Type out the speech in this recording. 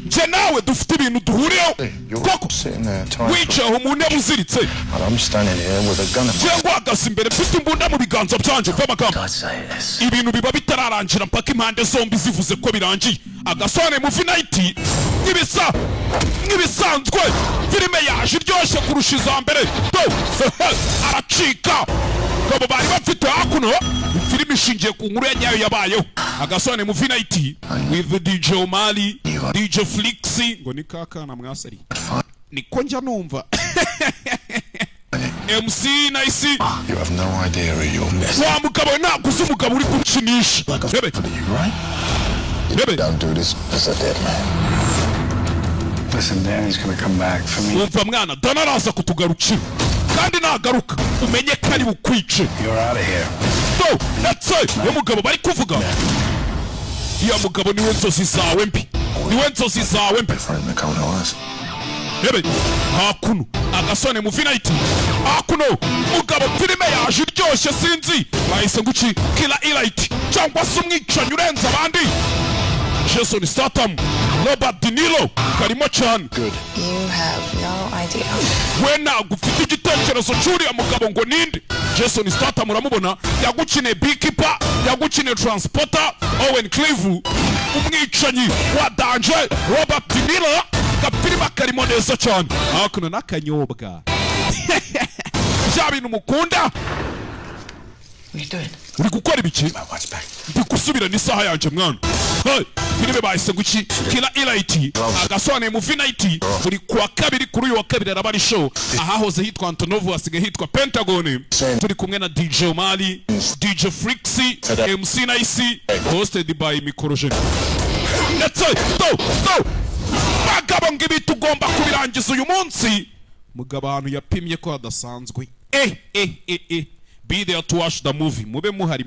nje nawe dufite ibintu duhuriyeho koko wicaye mu ntebe uziritse cyangwa uhagaze imbere mfite imbunda mu biganza byanje by'amagambo ibintu biba bitararangira mpaka impande zombi zivuze ko birangiye agasobanuye Movie Night nk'ibisanzwe filime yaje iryoshye kurusha iza mbere aracika ngabo bari bafite hakuno filime ishingiye ku nkuru ya nyayo yabayeho agasobanuye Movie Night with DJ Omali DJ Flix ngo ni kakana mwasari niko njya numva MC Nice you have no idea who you're messing wa mugabo naguze umugabo uri kucinisha don't do this as a dead man. Listen, Danny's gonna come back for me. Umva mwana Dana araza kutugarukira kandi nagaruka umenye ko ari bukwice. You're out of here. That's it. Yo mugabo bari kuvuga ya mugabo niwe nzozi zawe mbi hakuno agasone Movie Night hakuno mugabo filime yaje iryoshye sinzi bahise nguki Killer Elite cyangwa se umwicanyi urenze abandi Jason Statham Robert De Niro karimo cyane. You have no idea. Wena gufite igitekerezo cyuriya mugabo ngo ninde Jason Statham uramubona yagukine Beekeeper yagukine Transporter Owen Clive umwicanyi wa Danger Robert De Niro kapirima karimo neza cyane hakuno nakanyobwa bya bintu mukunda uri gukora ibiki ndikusubira n'isaha yanje mwana filime bahise nguki Killer Elite agasobanuye Movie Night buri kwa kabiri kuri uyu wa kabiri araba ari show ahahoze hitwa Antonovo hasigaye hitwa Pentagon turi kumwe na DJ Omali DJ Flix MC Nice hosted by Microgen. That's it. Bagabo ngibi tugomba kubirangiza uyu munsi mugabo ahantu yapimye ko hadasanzwe be there to watch the movie mube muhari